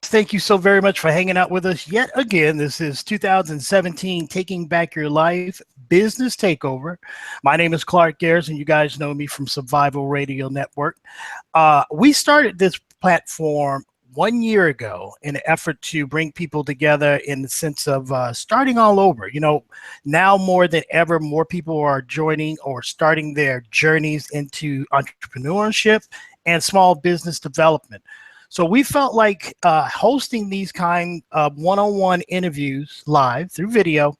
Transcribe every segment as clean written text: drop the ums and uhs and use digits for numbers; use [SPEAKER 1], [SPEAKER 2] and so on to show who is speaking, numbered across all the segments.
[SPEAKER 1] Thank you so very much for hanging out with us yet again. This is 2017 Taking Back Your Life Business Takeover. My name is Clark Garrison. You guys know me from Survival Radio Network. We started this platform 1 year ago in an effort to bring people together in the sense of starting all over. You know, now more than ever, more people are joining or starting their journeys into entrepreneurship and small business development. So we felt like hosting these kind of one-on-one interviews live through video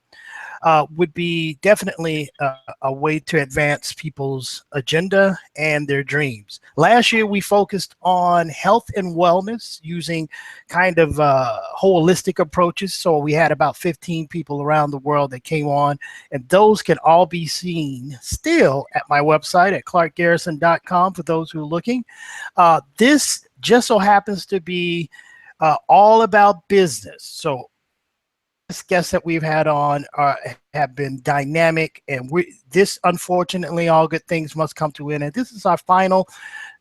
[SPEAKER 1] would be definitely a way to advance people's agenda and their dreams. Last year, we focused on health and wellness using kind of holistic approaches. So we had about 15 people around the world that came on, and those can all be seen still at my website at clarkgarrison.com for those who are looking. This just so happens to be all about business. So guests that we've had on have been dynamic, and this unfortunately all good things must come to an end. This is our final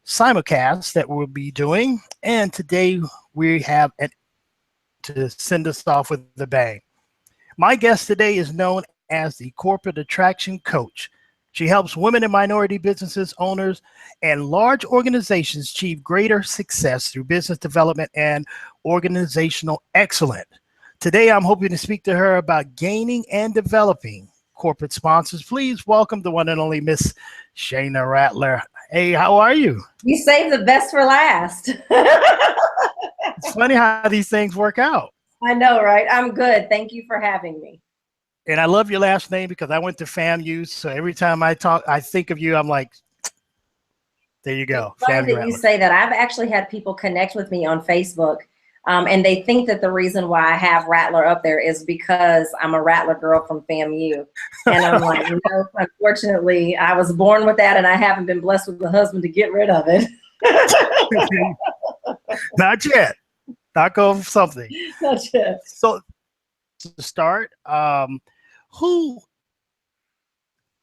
[SPEAKER 1] simulcast that we'll be doing, and today we have to send us off with a bang. My guest today is known as the Corporate Attraction Coach. She helps women and minority businesses owners and large organizations achieve greater success through business development and organizational excellence. Today, I'm hoping to speak to her about gaining and developing corporate sponsors. Please welcome the one and only Miss Shayna Rattler. Hey, how are you?
[SPEAKER 2] You saved the best for last.
[SPEAKER 1] It's funny how these things work out.
[SPEAKER 2] I know, right? I'm good. Thank you for having me.
[SPEAKER 1] And I love your last name because I went to FAMU. So every time I think of you, I'm like, there you go.
[SPEAKER 2] It's funny that you say that. I've actually had people connect with me on Facebook. And they think that the reason why I have Rattler up there is because I'm a Rattler girl from FAMU. And I'm like, no, unfortunately, I was born with that, and I haven't been blessed with a husband to get rid of it.
[SPEAKER 1] Not yet. Knock off something.
[SPEAKER 2] Not yet.
[SPEAKER 1] So to start, who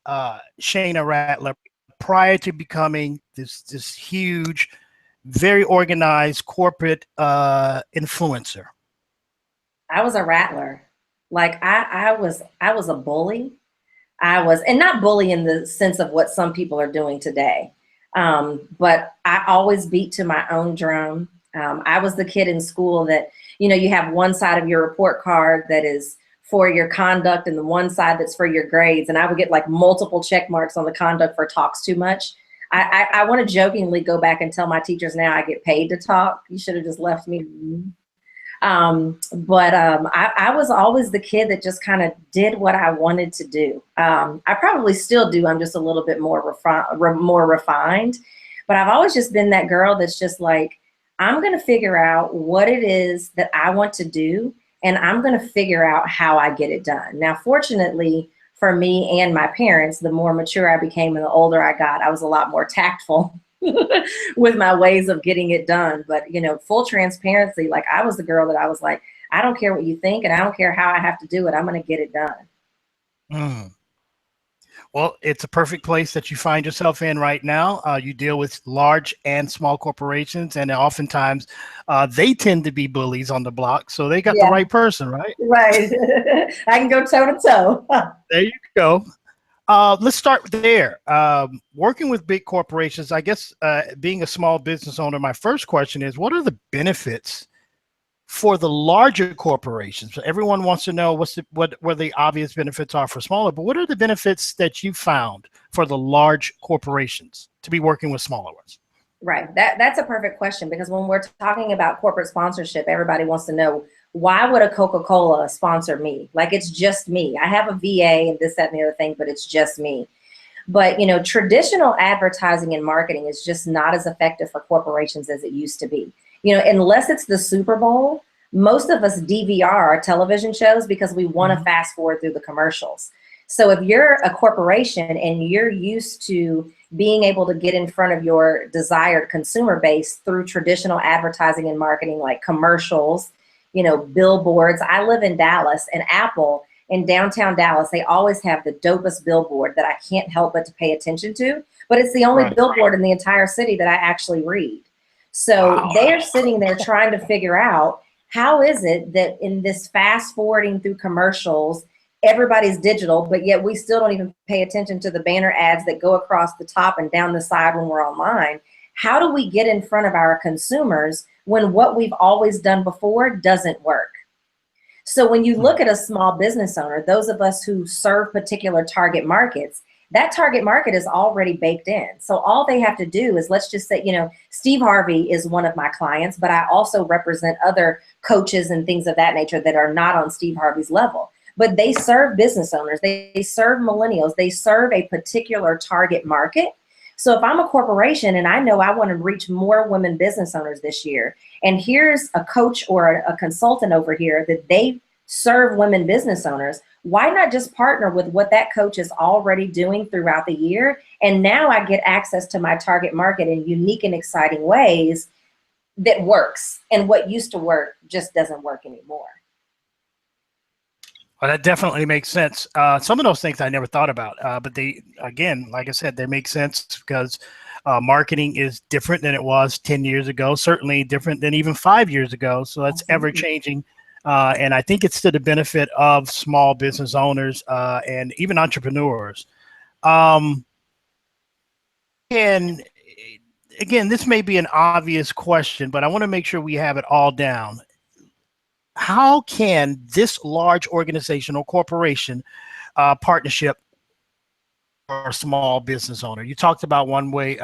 [SPEAKER 1] Shayna Rattler, prior to becoming this huge, very organized corporate influencer?
[SPEAKER 2] I was a rattler. Like I was a bully. And not bully in the sense of what some people are doing today. But I always beat to my own drum. I was the kid in school that, you know, you have one side of your report card that is for your conduct and the one side that's for your grades. And I would get like multiple check marks on the conduct for talks too much. I want to jokingly go back and tell my teachers now I get paid to talk. You should have just left me. I was always the kid that just kind of did what I wanted to do. I probably still do. I'm just a little bit more refined. But I've always just been that girl that's just like, I'm going to figure out what it is that I want to do, and I'm going to figure out how I get it done. Now, fortunately, for me and my parents, the more mature I became and the older I got, I was a lot more tactful with my ways of getting it done. But, you know, full transparency, like I was the girl that I was like, I don't care what you think, and I don't care how I have to do it. I'm going to get it done.
[SPEAKER 1] Well, it's a perfect place that you find yourself in right now. You deal with large and small corporations, and oftentimes they tend to be bullies on the block. So they got the right person, right?
[SPEAKER 2] Right. I can go toe to toe.
[SPEAKER 1] There you go. Let's start there. Working with big corporations, I guess being a small business owner, my first question is, what are the benefits for the larger corporations? So everyone wants to know what the obvious benefits are for smaller, but what are the benefits that you found for the large corporations to be working with smaller ones?
[SPEAKER 2] Right. That's a perfect question, because when we're talking about corporate sponsorship, everybody wants to know, why would a Coca-Cola sponsor me? Like, it's just me. I have a VA and this, that, and the other thing, but it's just me. But, you know, traditional advertising and marketing is just not as effective for corporations as it used to be. You know, unless it's the Super Bowl, most of us DVR our television shows because we want to fast forward through the commercials. So if you're a corporation and you're used to being able to get in front of your desired consumer base through traditional advertising and marketing, like commercials, you know, billboards. I live in Dallas, and Apple in downtown Dallas, they always have the dopest billboard that I can't help but to pay attention to. But it's the only billboard in the entire city that I actually read. So they're sitting there trying to figure out, how is it that in this fast forwarding through commercials, everybody's digital, but yet we still don't even pay attention to the banner ads that go across the top and down the side when we're online? How do we get in front of our consumers when what we've always done before doesn't work? So when you look at a small business owner, those of us who serve particular target markets, that target market is already baked in. So all they have to do is, let's just say, Steve Harvey is one of my clients, but I also represent other coaches and things of that nature that are not on Steve Harvey's level. But they serve business owners, they serve millennials, they serve a particular target market. So if I'm a corporation and I know I want to reach more women business owners this year, and here's a coach or a consultant over here that they serve women business owners, why not just partner with what that coach is already doing throughout the year? And now I get access to my target market in unique and exciting ways that works. And what used to work just doesn't work anymore.
[SPEAKER 1] Well, that definitely makes sense. Some of those things I never thought about, but they, again, like I said, they make sense because marketing is different than it was 10 years ago, certainly different than even 5 years ago. So that's ever changing. And I think it's to the benefit of small business owners and even entrepreneurs. And again, this may be an obvious question, but I want to make sure we have it all down. How can this large organization or corporation partnership for a small business owner? You talked about one way.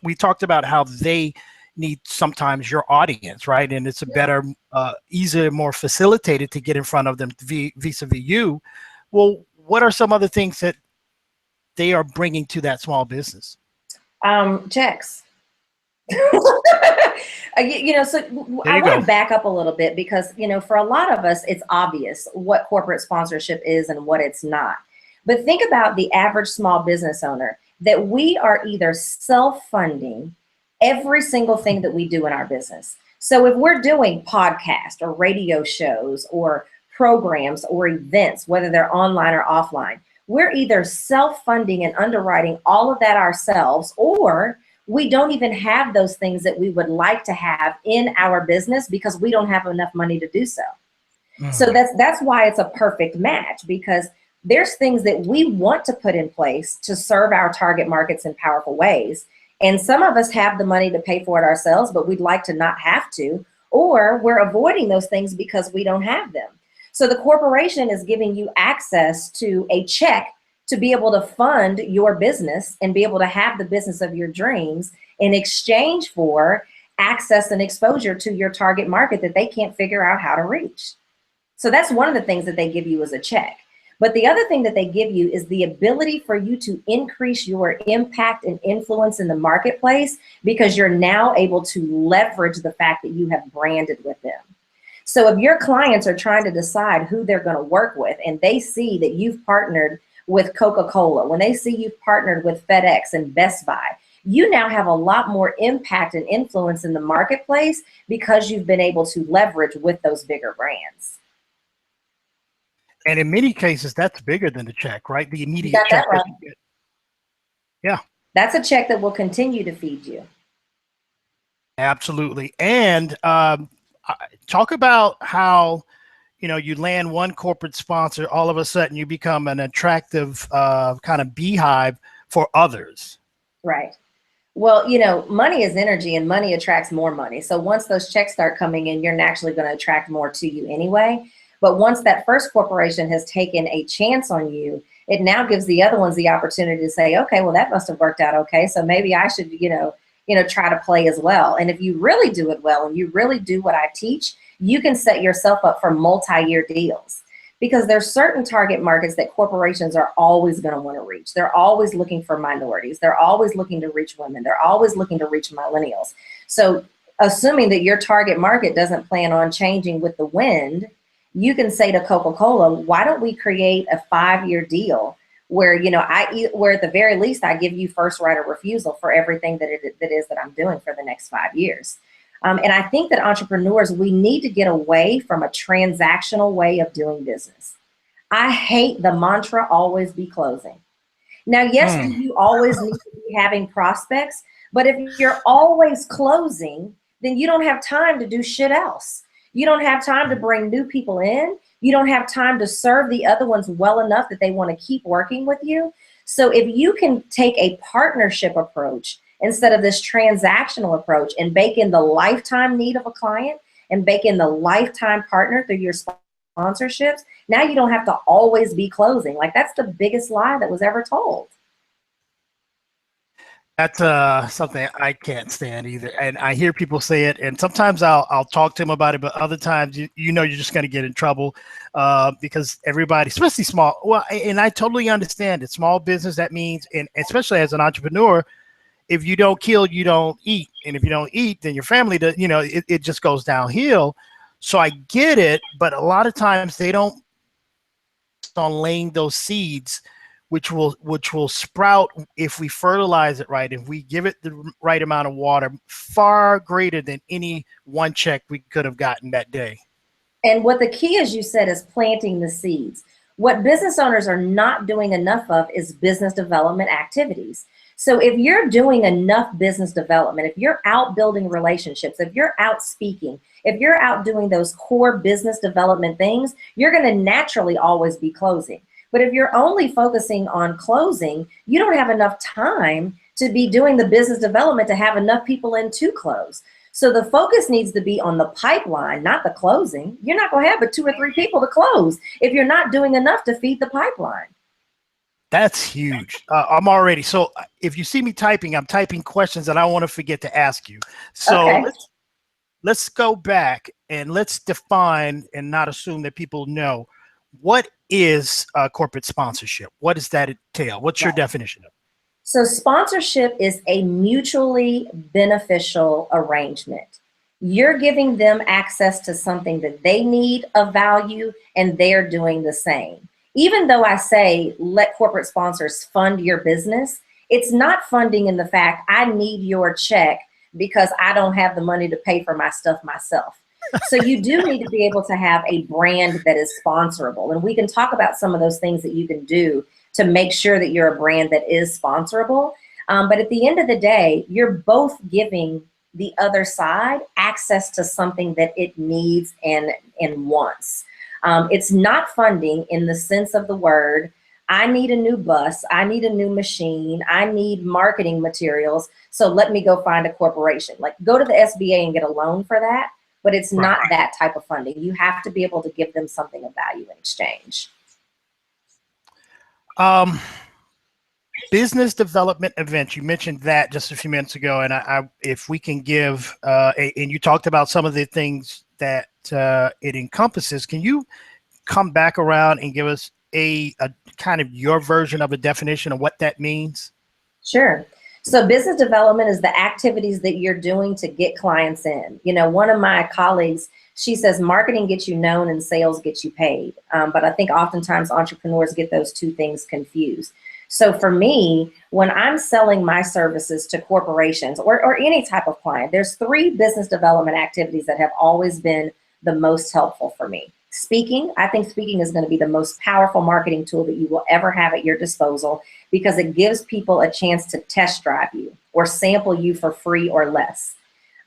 [SPEAKER 1] We talked about how they need sometimes your audience, right? And it's a better, easier, more facilitated to get in front of them vis-a-vis you. Well, what are some other things that they are bringing to that small business?
[SPEAKER 2] Checks. So I want to back up a little bit because, for a lot of us, it's obvious what corporate sponsorship is and what it's not. But think about the average small business owner, that we are either self-funding every single thing that we do in our business. So if we're doing podcasts or radio shows or programs or events, whether they're online or offline, we're either self-funding and underwriting all of that ourselves, or we don't even have those things that we would like to have in our business because we don't have enough money to do so. So that's why it's a perfect match, because there's things that we want to put in place to serve our target markets in powerful ways. And some of us have the money to pay for it ourselves, but we'd like to not have to, or we're avoiding those things because we don't have them. So the corporation is giving you access to a check to be able to fund your business and be able to have the business of your dreams in exchange for access and exposure to your target market that they can't figure out how to reach. So that's one of the things that they give you as a check. But the other thing that they give you is the ability for you to increase your impact and influence in the marketplace, because you're now able to leverage the fact that you have branded with them. So if your clients are trying to decide who they're going to work with, and they see that you've partnered with Coca-Cola, when they see you've partnered with FedEx and Best Buy, you now have a lot more impact and influence in the marketplace because you've been able to leverage with those bigger brands.
[SPEAKER 1] And in many cases, that's bigger than the check, right? The immediate check.
[SPEAKER 2] Right.
[SPEAKER 1] Yeah.
[SPEAKER 2] That's a check that will continue to feed you.
[SPEAKER 1] Absolutely. And talk about how, you land one corporate sponsor, all of a sudden you become an attractive kind of beehive for others.
[SPEAKER 2] Right. Well, money is energy, and money attracts more money. So once those checks start coming in, you're naturally going to attract more to you anyway. But once that first corporation has taken a chance on you, it now gives the other ones the opportunity to say, okay, well, that must have worked out okay. So maybe I should, try to play as well. And if you really do it well and you really do what I teach, you can set yourself up for multi-year deals, because there's certain target markets that corporations are always going to want to reach. They're always looking for minorities. They're always looking to reach women. They're always looking to reach millennials. So assuming that your target market doesn't plan on changing with the wind, you can say to Coca-Cola, why don't we create a 5-year deal where, where at the very least I give you first right of refusal for everything that I'm doing for the next 5 years. And I think that entrepreneurs, we need to get away from a transactional way of doing business. I hate the mantra, always be closing. Now, yes, you always need to be having prospects, but if you're always closing, then you don't have time to do shit else. You don't have time to bring new people in. You don't have time to serve the other ones well enough that they want to keep working with you. So if you can take a partnership approach instead of this transactional approach and bake in the lifetime need of a client and bake in the lifetime partner through your sponsorships, now you don't have to always be closing. Like, that's the biggest lie that was ever told.
[SPEAKER 1] That's something I can't stand either. And I hear people say it, and sometimes I'll talk to them about it, but other times you know you're just going to get in trouble because everybody, especially small. Well, and I totally understand it. Small business, that means, and especially as an entrepreneur, if you don't kill, you don't eat, and if you don't eat, then your family does. You know, it just goes downhill. So I get it, but a lot of times they don't on laying those seeds which will sprout if we fertilize it right, if we give it the right amount of water, far greater than any one check we could have gotten that day.
[SPEAKER 2] And what the key, as you said, is planting the seeds. What business owners are not doing enough of is business development activities. So if you're doing enough business development, if you're out building relationships, if you're out speaking, if you're out doing those core business development things, you're going to naturally always be closing. But if you're only focusing on closing, you don't have enough time to be doing the business development to have enough people in to close. So the focus needs to be on the pipeline, not the closing. You're not going to have but 2 or 3 people to close if you're not doing enough to feed the pipeline.
[SPEAKER 1] That's huge. I'm already, so if you see me typing, I'm typing questions that I want to forget to ask you. So
[SPEAKER 2] Okay.
[SPEAKER 1] let's go back and let's define and not assume that people know. What is corporate sponsorship? What does that entail? What's your definition of it?
[SPEAKER 2] So sponsorship is a mutually beneficial arrangement. You're giving them access to something that they need of value, and they're doing the same. Even though I say let corporate sponsors fund your business, it's not funding in the fact I need your check because I don't have the money to pay for my stuff myself. So you do need to be able to have a brand that is sponsorable. And we can talk about some of those things that you can do to make sure that you're a brand that is sponsorable. But at the end of the day, you're both giving the other side access to something that it needs and wants. It's not funding in the sense of the word, I need a new bus, I need a new machine, I need marketing materials, so let me go find a corporation. Like, go to the SBA and get a loan for that. But it's not that type of funding. You have to be able to give them something of value in exchange.
[SPEAKER 1] Business development events. You mentioned that just a few minutes ago, and I if we can give, and you talked about some of the things that it encompasses. Can you come back around and give us a kind of your version of a definition of what that means?
[SPEAKER 2] Sure. So business development is the activities that you're doing to get clients in. You know, one of my colleagues, she says marketing gets you known and sales gets you paid. But I think oftentimes entrepreneurs get those two things confused. So for me, when I'm selling my services to corporations or any type of client, there's 3 business development activities that have always been the most helpful for me. Speaking, I think speaking is going to be the most powerful marketing tool that you will ever have at your disposal because it gives people a chance to test drive you or sample you for free or less.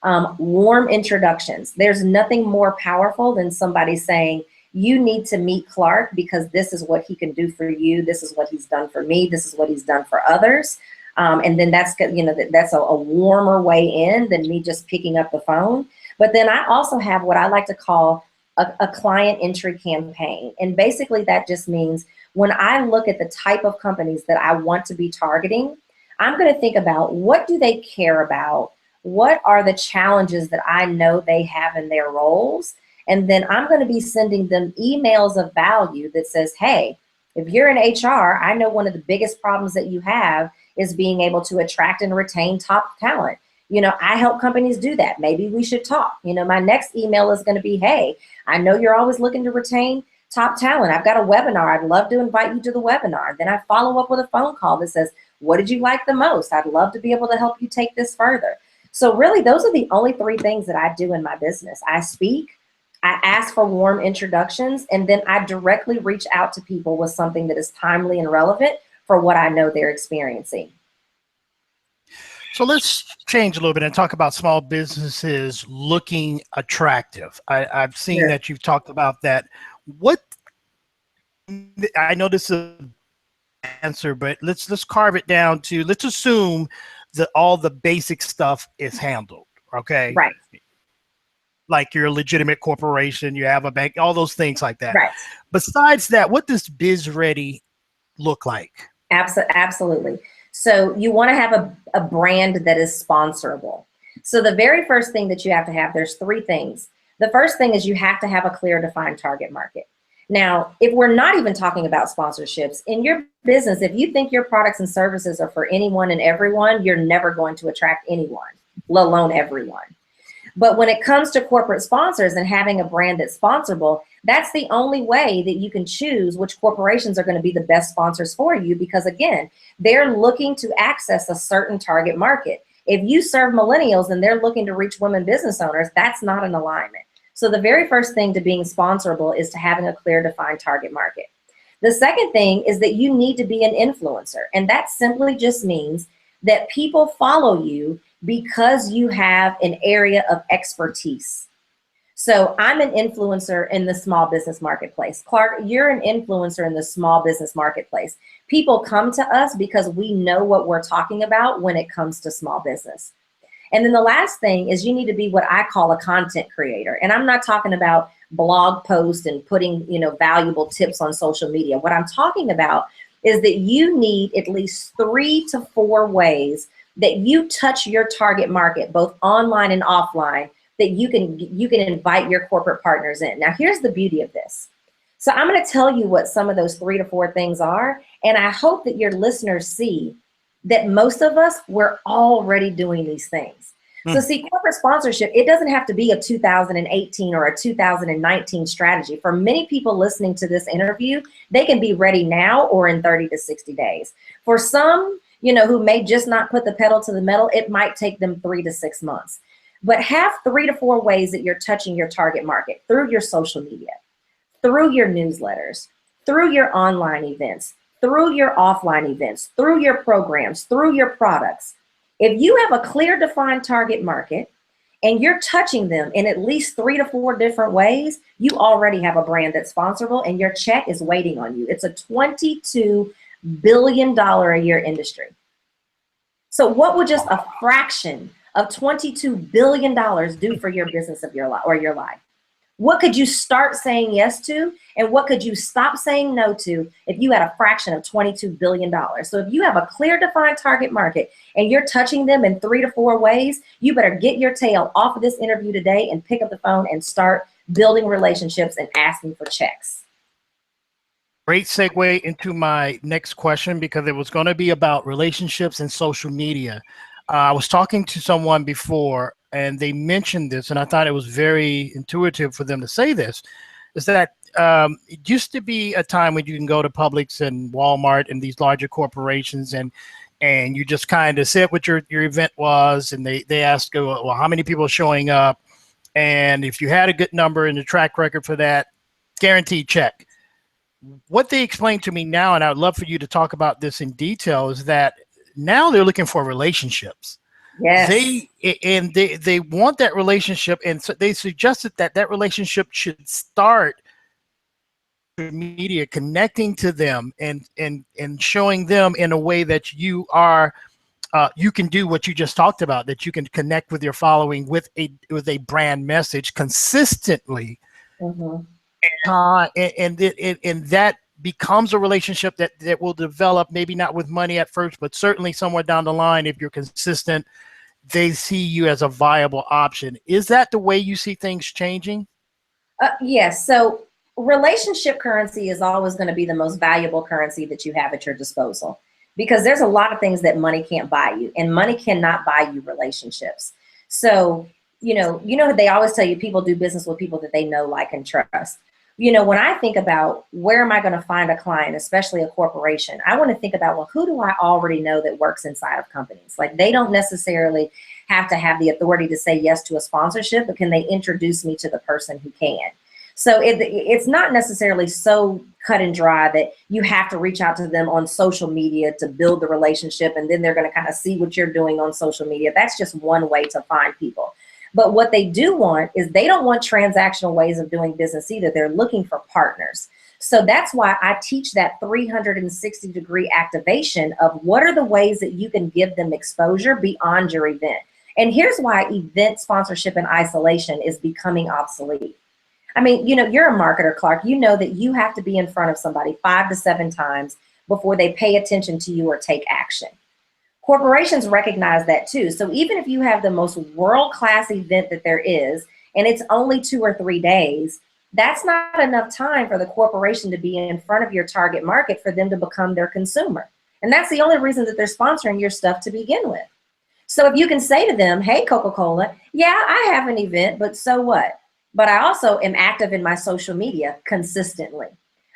[SPEAKER 2] Warm introductions. There's nothing more powerful than somebody saying, you need to meet Clark because this is what he can do for you. This is what he's done for me. This is what he's done for others. And then that's, you know, that's a warmer way in than me just picking up the phone. But then I also have what I like to call a client entry campaign. And basically that just means when I look at the type of companies that I want to be targeting, I'm going to think about what do they care about? What are the challenges that I know they have in their roles? And then I'm going to be sending them emails of value that says, hey, if you're in HR, I know one of the biggest problems that you have is being able to attract and retain top talent. You know, I help companies do that. Maybe we should talk. You know, my next email is going to be, hey, I know you're always looking to retain top talent. I've got a webinar. I'd love to invite you to the webinar. Then I follow up with a phone call that says, what did you like the most? I'd love to be able to help you take this further. So really, those are the only 3 things that I do in my business. I speak, I ask for warm introductions, and then I directly reach out to people with something that is timely and relevant for what I know they're experiencing.
[SPEAKER 1] So let's change a little bit and talk about small businesses looking attractive. I've seen
[SPEAKER 2] Sure.
[SPEAKER 1] that you've talked about that. What I know this is an answer, but let's carve it down to, let's assume that all the basic stuff is handled. Okay.
[SPEAKER 2] Right.
[SPEAKER 1] Like you're a legitimate corporation, you have a bank, all those things like that.
[SPEAKER 2] Right.
[SPEAKER 1] Besides that, what does Biz Ready look like?
[SPEAKER 2] Absolutely. So you want to have a brand that is sponsorable. So the very first thing that you have to have, there's three things. The first thing is you have to have a clear defined target market. Now, if we're not even talking about sponsorships in your business, if you think your products and services are for anyone and everyone, you're never going to attract anyone, let alone everyone. But when it comes to corporate sponsors and having a brand that's sponsorable, that's the only way that you can choose which corporations are going to be the best sponsors for you, because again, they're looking to access a certain target market. If you serve millennials and they're looking to reach women business owners, that's not an alignment. So the very first thing to being sponsorable is to having a clear defined target market. The second thing is that you need to be an influencer. And that simply just means that people follow you because you have an area of expertise. So I'm an influencer in the small business marketplace. Clark, you're an influencer in the small business marketplace. People come to us because we know what we're talking about when it comes to small business. And then the last thing is you need to be what I call a content creator. And I'm not talking about blog posts and putting, valuable tips on social media. What I'm talking about is that you need at least 3 to 4 ways that you touch your target market, both online and offline, that you can invite your corporate partners in. Now, here's the beauty of this. So I'm going to tell you what some of those 3 to 4 things are, and I hope that your listeners see that most of us, we're already doing these things. So see, corporate sponsorship, it doesn't have to be a 2018 or a 2019 strategy. For many people listening to this interview, they can be ready now or in 30 to 60 days. For some, who may just not put the pedal to the metal, it might take them 3 to 6 months. But have 3 to 4 ways that you're touching your target market through your social media, through your newsletters, through your online events, through your offline events, through your programs, through your products. If you have a clear defined target market and you're touching them in at least 3 to 4 different ways, you already have a brand that's sponsorable and your check is waiting on you. It's a $22 billion a year industry. So what would just a fraction of $22 billion do for your business of your life or your life? What could you start saying yes to, and what could you stop saying no to if you had a fraction of $22 billion? So if you have a clear defined target market and you're touching them in 3 to 4 ways, you better get your tail off of this interview today and pick up the phone and start building relationships and asking for checks.
[SPEAKER 1] Great segue into my next question, because it was going to be about relationships and social media. I was talking to someone before and they mentioned this, and I thought it was very intuitive for them to say this, is that it used to be a time when you can go to Publix and Walmart and these larger corporations and you just kind of said what your event was, and they asked, well, how many people are showing up? And if you had a good number and a track record for that, guaranteed check. What they explained to me now, and I would love for you to talk about this in detail, is that now they're looking for relationships.
[SPEAKER 2] Yes.
[SPEAKER 1] They want that relationship, and so they suggested that relationship should start media, connecting to them and showing them in a way that you are you can do what you just talked about, that you can connect with your following with a brand message consistently.
[SPEAKER 2] Mm-hmm.
[SPEAKER 1] And that becomes a relationship that will develop, maybe not with money at first, but certainly somewhere down the line, if you're consistent, they see you as a viable option. Is that the way you see things changing?
[SPEAKER 2] Yes. So relationship currency is always going to be the most valuable currency that you have at your disposal, because there's a lot of things that money can't buy you, and money cannot buy you relationships. So, they always tell you people do business with people that they know, like, and trust. When I think about where am I going to find a client, especially a corporation, I want to think about, well, who do I already know that works inside of companies? Like, they don't necessarily have to have the authority to say yes to a sponsorship, but can they introduce me to the person who can? So it's not necessarily so cut and dry that you have to reach out to them on social media to build the relationship, and then they're going to kind of see what you're doing on social media. That's just one way to find people. But what they do want is they don't want transactional ways of doing business either. They're looking for partners. So that's why I teach that 360-degree activation of what are the ways that you can give them exposure beyond your event. And here's why event sponsorship in isolation is becoming obsolete. I mean, you're a marketer, Clark. You know that you have to be in front of somebody 5 to 7 times before they pay attention to you or take action. Corporations recognize that too. So even if you have the most world-class event that there is, and it's only 2 or 3 days, that's not enough time for the corporation to be in front of your target market for them to become their consumer. And that's the only reason that they're sponsoring your stuff to begin with. So if you can say to them, hey, Coca-Cola, yeah, I have an event, but so what? But I also am active in my social media consistently.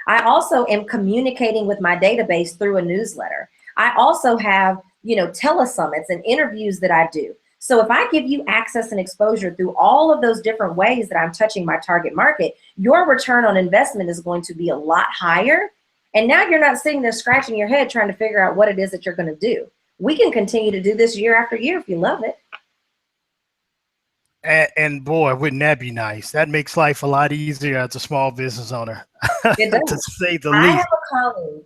[SPEAKER 2] I also am communicating with my database through a newsletter. I also have, telesummits and interviews that I do. So if I give you access and exposure through all of those different ways that I'm touching my target market, your return on investment is going to be a lot higher. And now you're not sitting there scratching your head trying to figure out what it is that you're going to do. We can continue to do this year after year if you love it.
[SPEAKER 1] And boy, wouldn't that be nice? That makes life a lot easier as a small business owner,
[SPEAKER 2] It
[SPEAKER 1] to
[SPEAKER 2] does.
[SPEAKER 1] say the
[SPEAKER 2] I
[SPEAKER 1] least.
[SPEAKER 2] have a colleague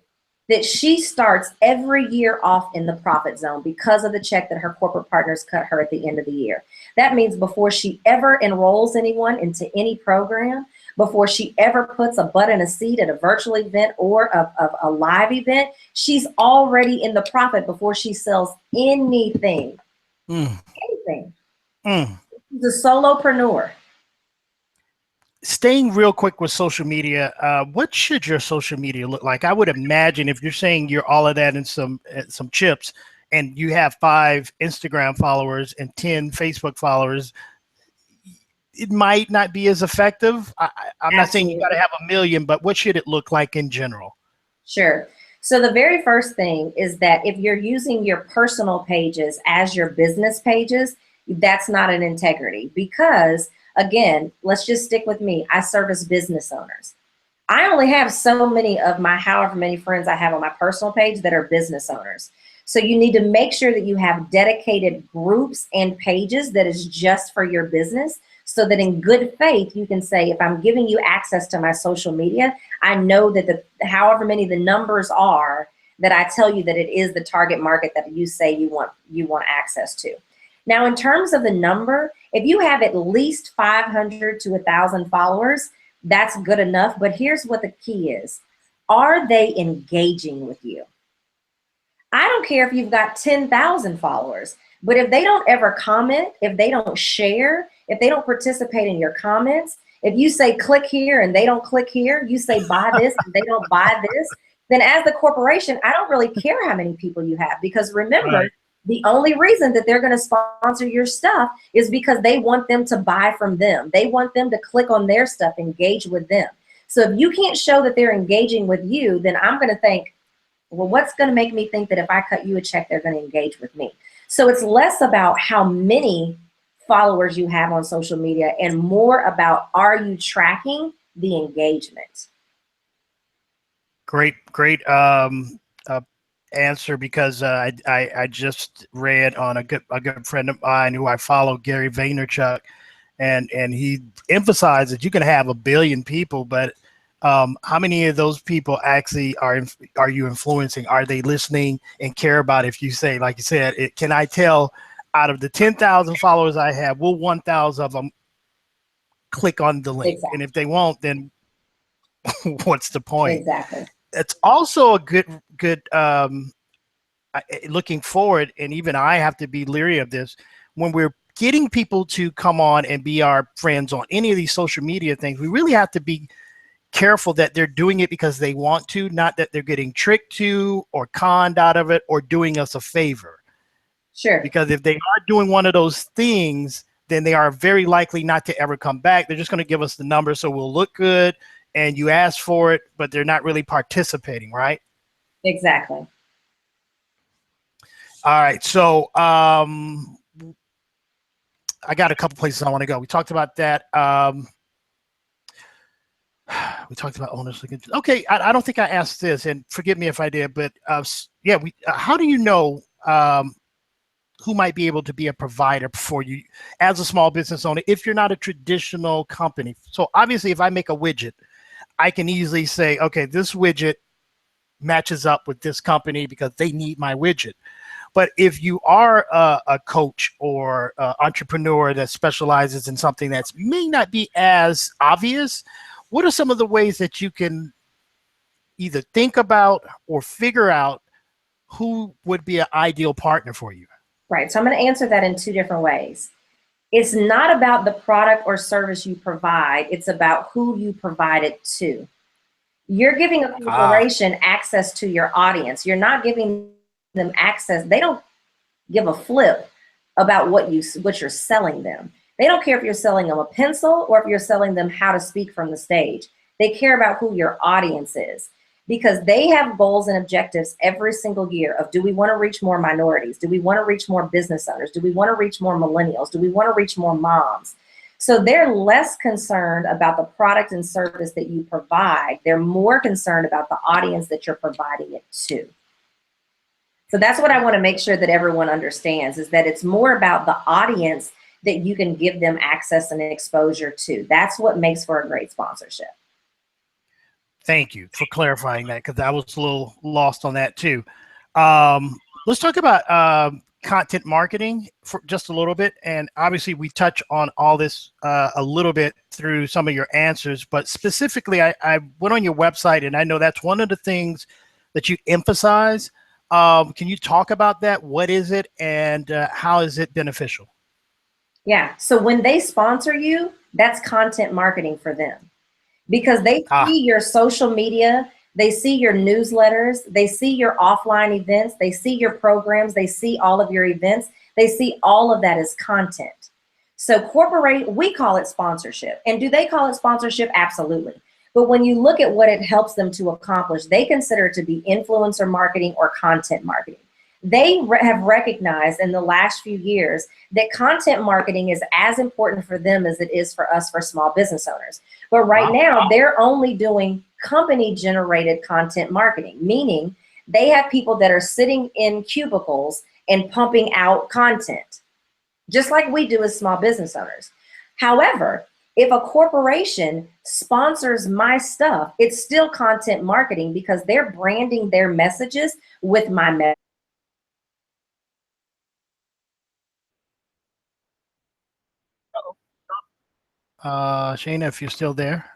[SPEAKER 2] that she starts every year off in the profit zone because of the check that her corporate partners cut her at the end of the year. That means before she ever enrolls anyone into any program, before she ever puts a butt in a seat at a virtual event or a live event, she's already in the profit before she sells anything. Anything. She's a solopreneur.
[SPEAKER 1] Staying real quick with social media, what should your social media look like? I would imagine if you're saying you're all of that in some chips, and you have 5 Instagram followers and 10 Facebook followers, it might not be as effective. I'm not saying you got to have 1 million, but what should it look like in general?
[SPEAKER 2] Sure. So the very first thing is that if you're using your personal pages as your business pages, that's not an integrity because, again, let's just stick with me. I service business owners. I only have so many of my however many friends I have on my personal page that are business owners. So you need to make sure that you have dedicated groups and pages that is just for your business so that in good faith, you can say, if I'm giving you access to my social media, I know that however many the numbers are, that I tell you that it is the target market that you say you want access to. Now, in terms of the number, if you have at least 500 to 1,000 followers, that's good enough. But here's what the key is. Are they engaging with you? I don't care if you've got 10,000 followers, but if they don't ever comment, if they don't share, if they don't participate in your comments, if you say click here and they don't click here, you say buy this and they don't buy this, then as the corporation, I don't really care how many people you have, because remember,
[SPEAKER 1] Right.
[SPEAKER 2] The only reason that they're going to sponsor your stuff is because they want them to buy from them. They want them to click on their stuff, engage with them. So if you can't show that they're engaging with you, then I'm going to think, well, what's going to make me think that if I cut you a check, they're going to engage with me? So it's less about how many followers you have on social media and more about, are you tracking the engagement?
[SPEAKER 1] Great answer, because I just read on a good friend of mine who I follow, Gary Vaynerchuk, and he emphasized that you can have 1 billion people, but how many of those people actually are you influencing? Are they listening and care about if you say, like you said, can I tell out of the 10,000 followers I have, will 1,000 of them click on the link?
[SPEAKER 2] Exactly.
[SPEAKER 1] And if they won't, then what's the point?
[SPEAKER 2] Exactly.
[SPEAKER 1] It's also a good looking forward, and even I have to be leery of this when we're getting people to come on and be our friends on any of these social media things. We really have to be careful that they're doing it because they want to, not that they're getting tricked to or conned out of it or doing us a favor.
[SPEAKER 2] Sure.
[SPEAKER 1] Because if they are doing one of those things, then they are very likely not to ever come back. They're just going to give us the number so we'll look good and you ask for it, but they're not really participating, right?
[SPEAKER 2] Exactly.
[SPEAKER 1] All right. So I got a couple places I want to go. We talked about that. We talked about owners. Okay, I don't think I asked this, and forgive me if I did, but yeah, how do you know who might be able to be a provider for you as a small business owner if you're not a traditional company? So obviously, if I make a widget, I can easily say, okay, this widget matches up with this company because they need my widget. But if you are a coach or entrepreneur that specializes in something that may not be as obvious, what are some of the ways that you can either think about or figure out who would be an ideal partner for you?
[SPEAKER 2] Right. So I'm going to answer that in two different ways. It's not about the product or service you provide. It's about who you provide it to. You're giving a corporation access to your audience. You're not giving them access. They don't give a flip about what you're selling them. They don't care if you're selling them a pencil or if you're selling them how to speak from the stage. They care about who your audience is, because they have goals and objectives every single year of, do we want to reach more minorities? Do we want to reach more business owners? Do we want to reach more millennials? Do we want to reach more moms? So they're less concerned about the product and service that you provide. They're more concerned about the audience that you're providing it to. So that's what I want to make sure that everyone understands, is that it's more about the audience that you can give them access and exposure to. That's what makes for a great sponsorship.
[SPEAKER 1] Thank you for clarifying that, because I was a little lost on that too. Let's talk about content marketing for just a little bit. And obviously we touch on all this a little bit through some of your answers, but specifically I went on your website and I know that's one of the things that you emphasize. Can you talk about that? What is it, and how is it beneficial?
[SPEAKER 2] Yeah, so when they sponsor you, that's content marketing for them, because they see your social media, they see your newsletters, they see your offline events, they see your programs, they see all of your events, they see all of that as content. So we call it sponsorship. And do they call it sponsorship? Absolutely. But when you look at what it helps them to accomplish, they consider it to be influencer marketing or content marketing. They have recognized in the last few years that content marketing is as important for them as it is for us, for small business owners. But right now, they're only doing company-generated content marketing, meaning they have people that are sitting in cubicles and pumping out content, just like we do as small business owners. However, if a corporation sponsors my stuff, it's still content marketing, because they're branding their messages with my message.
[SPEAKER 1] Shayna, if you're still there,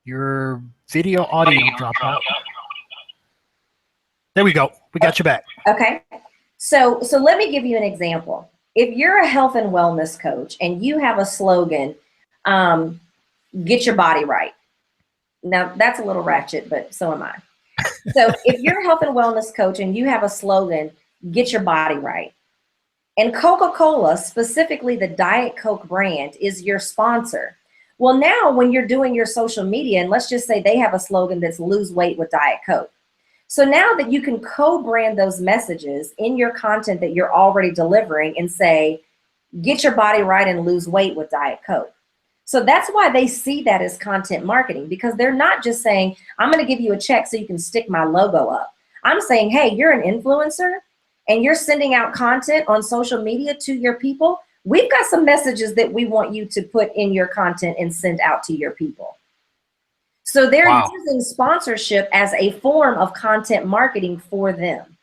[SPEAKER 1] your video audio dropped out. There we go. We got you back.
[SPEAKER 2] Okay. So let me give you an example. If you're a health and wellness coach and you have a slogan, get your body right. Now that's a little ratchet, but so am I. So if you're a health and wellness coach and you have a slogan, get your body right, and Coca-Cola, specifically the Diet Coke brand, is your sponsor. Well, now when you're doing your social media, and let's just say they have a slogan that's lose weight with Diet Coke. So now that you can co-brand those messages in your content that you're already delivering and say, get your body right and lose weight with Diet Coke. So that's why they see that as content marketing, because they're not just saying, I'm going to give you a check so you can stick my logo up. I'm saying, hey, you're an influencer and you're sending out content on social media to your people. We've got some messages that we want you to put in your content and send out to your people. So they're using sponsorship as a form of content marketing for them.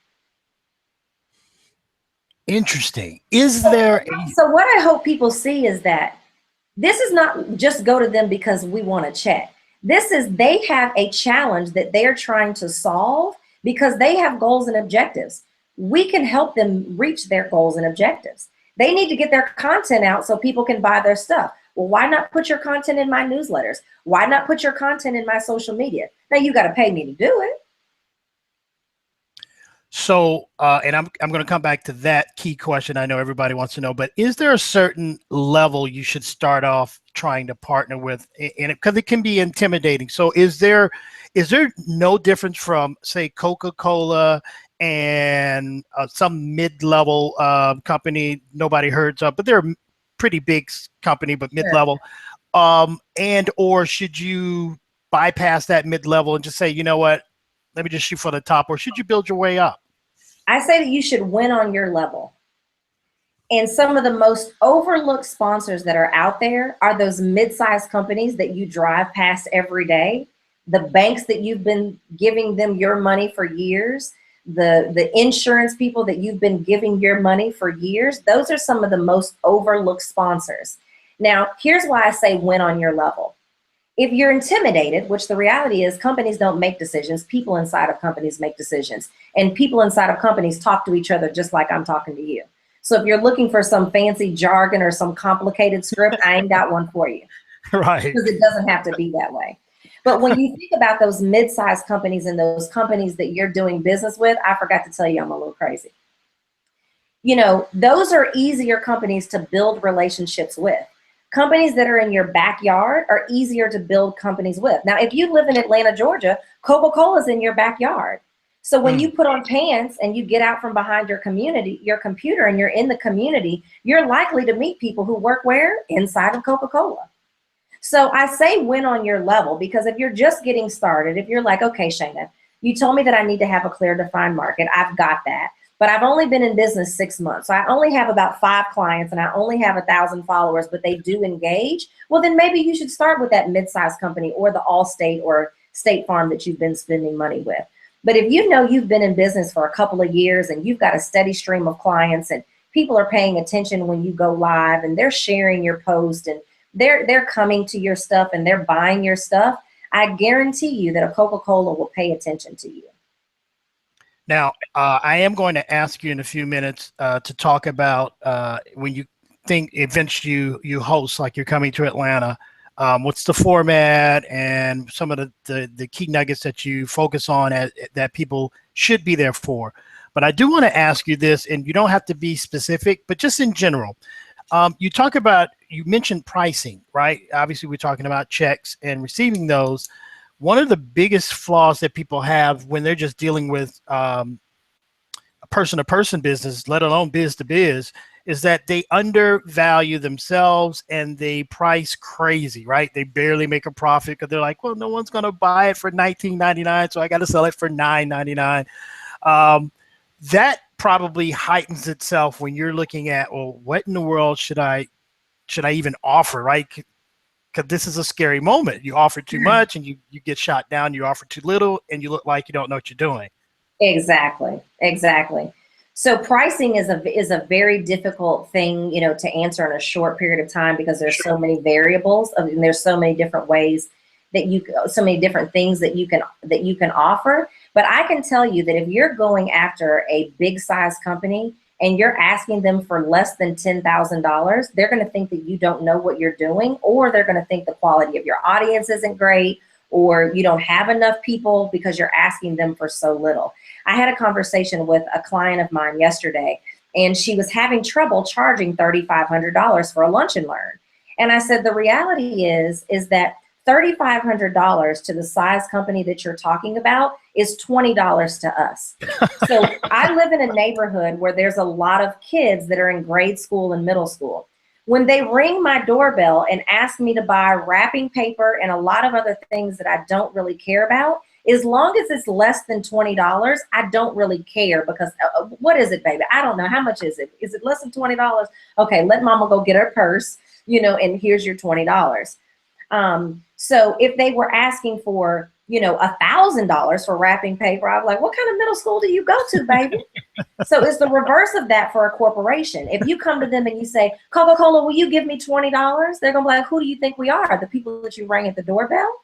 [SPEAKER 1] Interesting. Is there
[SPEAKER 2] So what I hope people see is that this is not just go to them because we want to check. This is, they have a challenge that they're trying to solve because they have goals and objectives. We can help them reach their goals and objectives. They need to get their content out so people can buy their stuff. Well, why not put your content in my newsletters? Why not put your content in my social media? Now you got to pay me to do it.
[SPEAKER 1] So, and I'm going to come back to that key question I know everybody wants to know, but is there a certain level you should start off trying to partner with? And because it can be intimidating. So is there no difference from, say, Coca-Cola and some mid-level company nobody heard of, but they're a pretty big company, but mid-level? And or should you bypass that mid-level and just say, you know what, let me just shoot for the top, or should you build your way up?
[SPEAKER 2] I say that you should win on your level. And some of the most overlooked sponsors that are out there are those mid-sized companies that you drive past every day, the banks that you've been giving them your money for years, the insurance people that you've been giving your money for years. Those are some of the most overlooked sponsors. Now, here's why I say win on your level. If you're intimidated, which the reality is companies don't make decisions, people inside of companies make decisions. And people inside of companies talk to each other just like I'm talking to you. So if you're looking for some fancy jargon or some complicated script, I ain't got one for you.
[SPEAKER 1] Right.
[SPEAKER 2] Because it doesn't have to be that way. But when you think about those mid-sized companies and those companies that you're doing business with, I forgot to tell you I'm a little crazy. You know, those are easier companies to build relationships with. Companies that are in your backyard are easier to build companies with. Now, if you live in Atlanta, Georgia, Coca-Cola's in your backyard. So when you put on pants and you get out from behind your computer, and you're in the community, you're likely to meet people who work where? Inside of Coca-Cola. So I say win on your level, because if you're just getting started, if you're like, okay, Shana, you told me that I need to have a clear defined market. I've got that. But I've only been in business 6 months. So I only have about 5 clients and I only have 1,000 followers, but they do engage. Well, then maybe you should start with that mid-sized company or the Allstate or State Farm that you've been spending money with. But if you know you've been in business for a couple of years and you've got a steady stream of clients and people are paying attention when you go live and they're sharing your post and they're coming to your stuff and they're buying your stuff, I guarantee you that a Coca-Cola will pay attention to you.
[SPEAKER 1] Now, I am going to ask you in a few minutes to talk about when you think events you host, like you're coming to Atlanta, what's the format and some of the key nuggets that you focus on that people should be there for. But I do want to ask you this, and you don't have to be specific, but just in general. You mentioned pricing, right? Obviously, we're talking about checks and receiving those. One of the biggest flaws that people have when they're just dealing with a person-to-person business, let alone biz-to-biz, is that they undervalue themselves and they price crazy, right? They barely make a profit because they're like, well, no one's going to buy it for $19.99, so I got to sell it for $9.99. That probably heightens itself when you're looking at, well, what in the world should I even offer, right? Because this is a scary moment. You offer too much and you get shot down. You offer too little and you look like you don't know what you're doing. Exactly.
[SPEAKER 2] So pricing is a very difficult thing, to answer in a short period of time, because there's so many variables and there's so many different ways so many different things that you can offer. But I can tell you that if you're going after a big size company and you're asking them for less than $10,000, they're going to think that you don't know what you're doing, or they're going to think the quality of your audience isn't great, or you don't have enough people because you're asking them for so little. I had a conversation with a client of mine yesterday, and she was having trouble charging $3,500 for a lunch and learn. And I said, the reality is that $3,500 to the size company that you're talking about is $20 to us. So I live in a neighborhood where there's a lot of kids that are in grade school and middle school. When they ring my doorbell and ask me to buy wrapping paper and a lot of other things that I don't really care about, as long as it's less than $20, I don't really care, because what is it, baby? I don't know. How much is it? Is it less than $20? Okay, let mama go get her purse, and here's your $20. So if they were asking for, $1,000 for wrapping paper, I'm like, what kind of middle school do you go to, baby? So it's the reverse of that for a corporation. If you come to them and you say, Coca-Cola, will you give me $20? They're going to be like, who do you think we are? The people that you rang at the doorbell?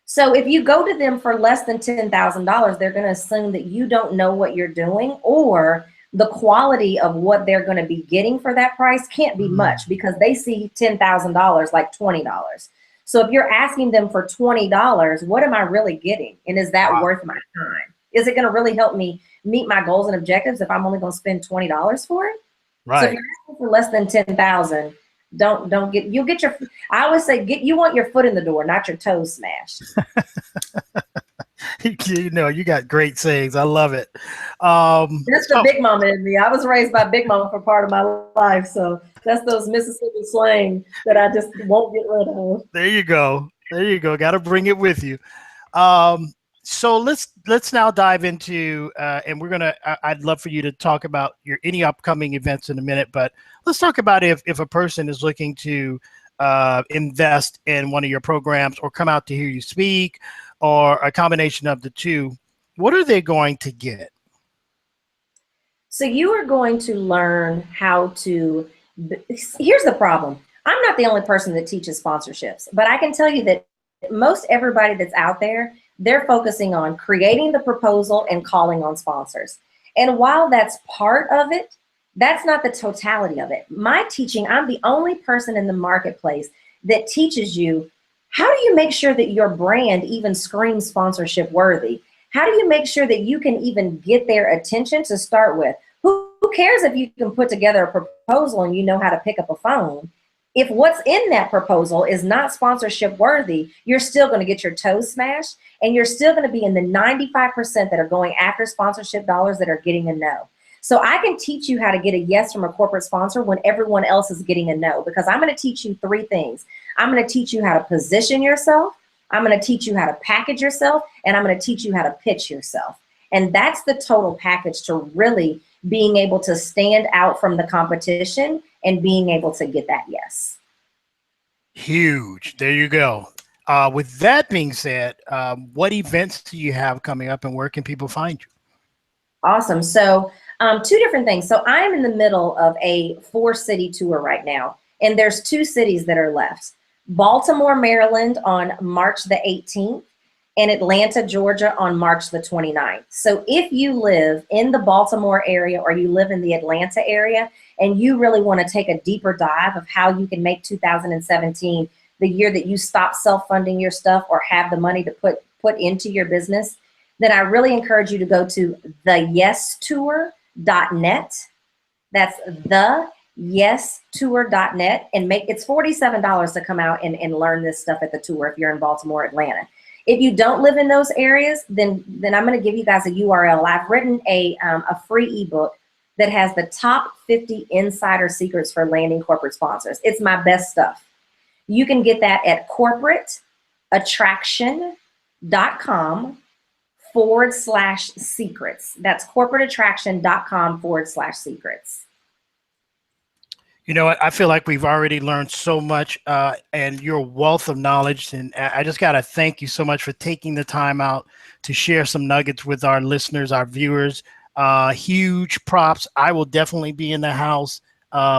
[SPEAKER 2] So if you go to them for less than $10,000, they're going to assume that you don't know what you're doing, or the quality of what they're going to be getting for that price can't be much, because they see $10,000 like $20. So if you're asking them for $20, what am I really getting? And is that worth my time? Is it going to really help me meet my goals and objectives if I'm only going to spend $20 for it?
[SPEAKER 1] Right.
[SPEAKER 2] So if you're asking for less than $10,000, you'll get I always say, you want your foot in the door, not your toes smashed.
[SPEAKER 1] You know, you got great sayings. I love it.
[SPEAKER 2] That's the big mama in me. I was raised by Big Mama for part of my life, so that's those Mississippi slang that I just won't get rid of.
[SPEAKER 1] There you go. There you go. Got to bring it with you. Um, so let's now dive into, and we're gonna. I'd love for you to talk about your any upcoming events in a minute, but let's talk about if a person is looking to invest in one of your programs or come out to hear you speak, or a combination of the two. What are they going to get?
[SPEAKER 2] So you are going to learn how to. Here's the problem. I'm not the only person that teaches sponsorships, but I can tell you that most everybody that's out there, they're focusing on creating the proposal and calling on sponsors. And while that's part of it, that's not the totality of it. My teaching, I'm the only person in the marketplace that teaches you how do you make sure that your brand even screams sponsorship worthy? How do you make sure that you can even get their attention to start with? Who cares if you can put together a proposal and you know how to pick up a phone? If what's in that proposal is not sponsorship worthy, you're still going to get your toes smashed, and you're still going to be in the 95% that are going after sponsorship dollars that are getting a no. So I can teach you how to get a yes from a corporate sponsor when everyone else is getting a no, because I'm going to teach you three things. I'm going to teach you how to position yourself. I'm going to teach you how to package yourself, and I'm going to teach you how to pitch yourself. And that's the total package to really being able to stand out from the competition and being able to get that yes.
[SPEAKER 1] Huge. There you go. With that being said, what events do you have coming up and where can people find you?
[SPEAKER 2] Awesome. So two different things. So I'm in the middle of a 4-city tour right now, and there's 2 cities that are left. Baltimore, Maryland on March the 18th, and Atlanta, Georgia on March the 29th. So if you live in the Baltimore area or you live in the Atlanta area and you really want to take a deeper dive of how you can make 2017 the year that you stop self-funding your stuff or have the money to put into your business, then I really encourage you to go to theyestour.net. That's theyestour.net, and it's $47 to come out and learn this stuff at the tour if you're in Baltimore, Atlanta. If you don't live in those areas, then I'm going to give you guys a URL. I've written a free ebook that has the top 50 insider secrets for landing corporate sponsors. It's my best stuff. You can get that at corporateattraction.com/secrets. That's corporateattraction.com/secrets.
[SPEAKER 1] You know what? I feel like we've already learned so much, and your wealth of knowledge. And I just got to thank you so much for taking the time out to share some nuggets with our listeners, our viewers. Huge props. I will definitely be in the house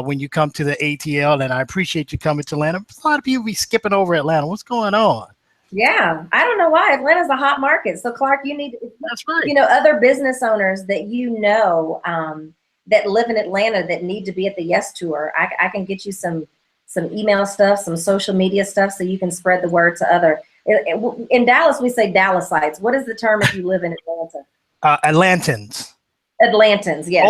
[SPEAKER 1] when you come to the ATL, and I appreciate you coming to Atlanta. A lot of people be skipping over Atlanta. What's going on?
[SPEAKER 2] Yeah, I don't know why. Atlanta's a hot market. So Clark, you need,
[SPEAKER 1] That's right.
[SPEAKER 2] Other business owners that that live in Atlanta that need to be at the Yes Tour. I can get you some email stuff, some social media stuff, so you can spread the word to other. In Dallas, we say Dallasites. What is the term if you live in Atlanta?
[SPEAKER 1] Atlantans.
[SPEAKER 2] Atlantans, yes.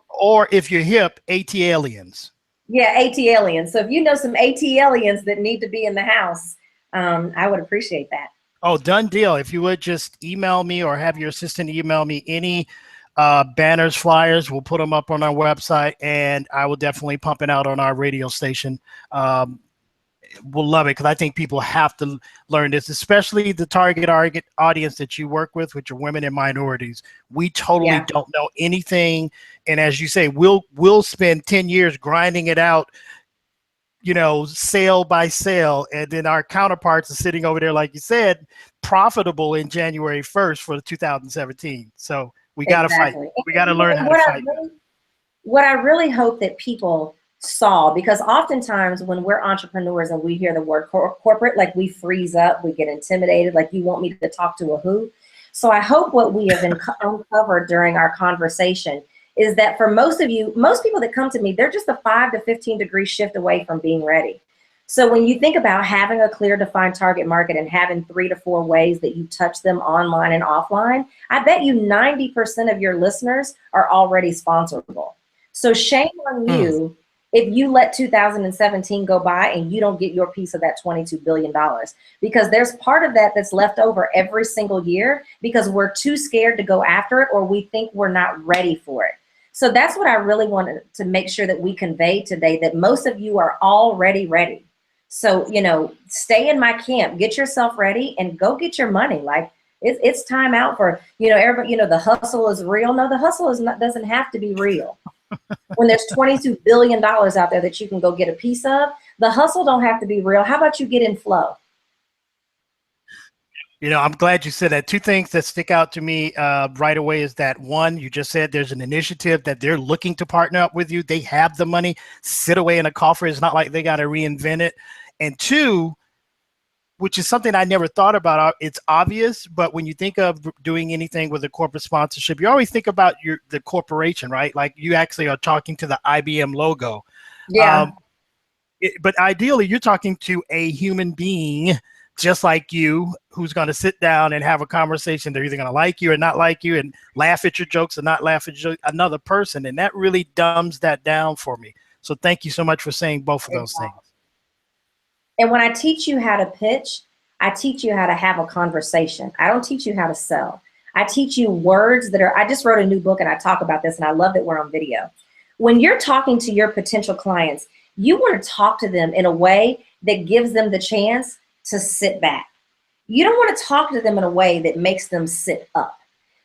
[SPEAKER 1] Or if you're hip, AT-aliens.
[SPEAKER 2] Yeah, AT-aliens. So if you know some AT-aliens that need to be in the house, I would appreciate that.
[SPEAKER 1] Oh, done deal. If you would just email me or have your assistant email me any banners, flyers, we'll put them up on our website, and I will definitely pump it out on our radio station. We'll love it because I think people have to learn this, especially the target audience that you work with your women and minorities. We totally don't know anything. And as you say, we'll spend 10 years grinding it out, sale by sale. And then our counterparts are sitting over there, like you said, profitable in January 1st for 2017. So we got to fight. We got to learn how to fight.
[SPEAKER 2] What I really hope that people saw, because oftentimes when we're entrepreneurs and we hear the word corporate, like we freeze up, we get intimidated, like you want me to talk to a who. So I hope what we have uncovered during our conversation is that for most people that come to me, they're just a 5 to 15 degree shift away from being ready. So when you think about having a clear defined target market and having 3 to 4 ways that you touch them online and offline, I bet you 90% of your listeners are already sponsorable. So shame on you if you let 2017 go by and you don't get your piece of that $22 billion, because there's part of that that's left over every single year because we're too scared to go after it, or we think we're not ready for it. So that's what I really wanted to make sure that we convey today, that most of you are already ready. So, you know, stay in my camp, get yourself ready and go get your money. Like it's time out for, you know, everybody, you know, the hustle is real. No, the hustle is not, doesn't have to be real. When there's $22 billion out there that you can go get a piece of, the hustle don't have to be real. How about you get in flow?
[SPEAKER 1] You know, I'm glad you said that. Two things that stick out to me right away is that one, you just said there's an initiative that they're looking to partner up with you. They have the money, sit away in a coffer. It's not like they got to reinvent it. And two, which is something I never thought about. It's obvious, but when you think of doing anything with a corporate sponsorship, you always think about the corporation, right? Like you actually are talking to the IBM logo.
[SPEAKER 2] Yeah.
[SPEAKER 1] But ideally, you're talking to a human being just like you, who's going to sit down and have a conversation. They're either going to like you or not like you and laugh at your jokes or not laugh at another person. And that really dumbs that down for me. So thank you so much for saying both of those things.
[SPEAKER 2] And when I teach you how to pitch, I teach you how to have a conversation. I don't teach you how to sell. I teach you words that are, I just wrote a new book and I talk about this and I love that we're on video. When you're talking to your potential clients, you want to talk to them in a way that gives them the chance to sit back. You don't want to talk to them in a way that makes them sit up.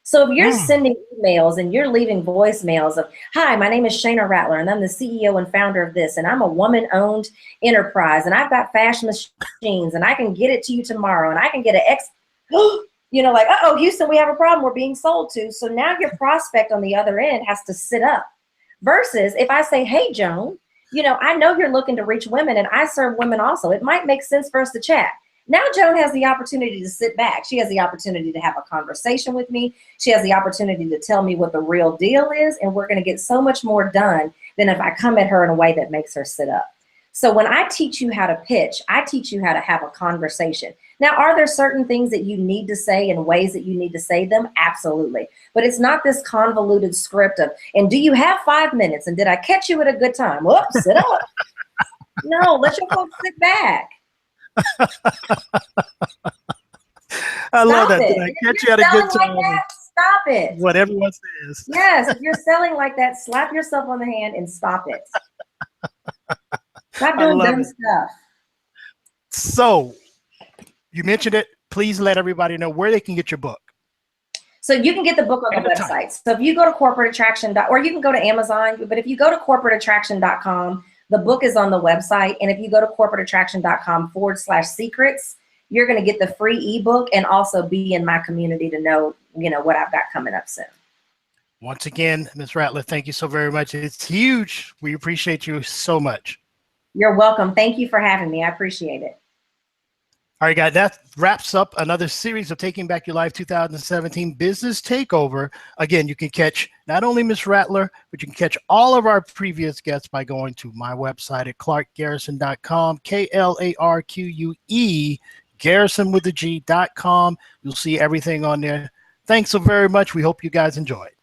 [SPEAKER 2] So if you're sending emails and you're leaving voicemails of, hi, my name is Shana Rattler and I'm the CEO and founder of this, and I'm a woman-owned enterprise and I've got fashion machines and I can get it to you tomorrow and I can get an X, you know, like, uh-oh, Houston, we have a problem we're being sold to. So now your prospect on the other end has to sit up. Versus if I say, hey, Joan, you know, I know you're looking to reach women and I serve women also. It might make sense for us to chat. Now Joan has the opportunity to sit back. She has the opportunity to have a conversation with me. She has the opportunity to tell me what the real deal is. And we're going to get so much more done than if I come at her in a way that makes her sit up. So when I teach you how to pitch, I teach you how to have a conversation. Now, are there certain things that you need to say and ways that you need to say them? Absolutely. But it's not this convoluted script of, and do you have 5 minutes? And did I catch you at a good time? Whoops, sit up. No, let your folks sit back.
[SPEAKER 1] I love that. Did I catch you at a good time?
[SPEAKER 2] Like that, stop it.
[SPEAKER 1] What everyone says.
[SPEAKER 2] Yes, if you're selling like that, slap yourself on the hand and stop it. Stop doing dumb stuff.
[SPEAKER 1] So you mentioned it. Please let everybody know where they can get your book.
[SPEAKER 2] So you can get the book on the website. So if you go to corporateattraction, or you can go to Amazon, but if you go to corporateattraction.com, the book is on the website. And if you go to corporateattraction.com/secrets, you're going to get the free ebook and also be in my community to know, you know, what I've got coming up soon.
[SPEAKER 1] Once again, Ms. Rattler, thank you so very much. It's huge. We appreciate you so much.
[SPEAKER 2] You're welcome. Thank you for having me. I appreciate it.
[SPEAKER 1] All right, guys, that wraps up another series of Taking Back Your Life 2017 Business Takeover. Again, you can catch not only Ms. Rattler, but you can catch all of our previous guests by going to my website at clarkgarrison.com, KLARQUE, Garrison with the G.com. You'll see everything on there. Thanks so very much. We hope you guys enjoy it.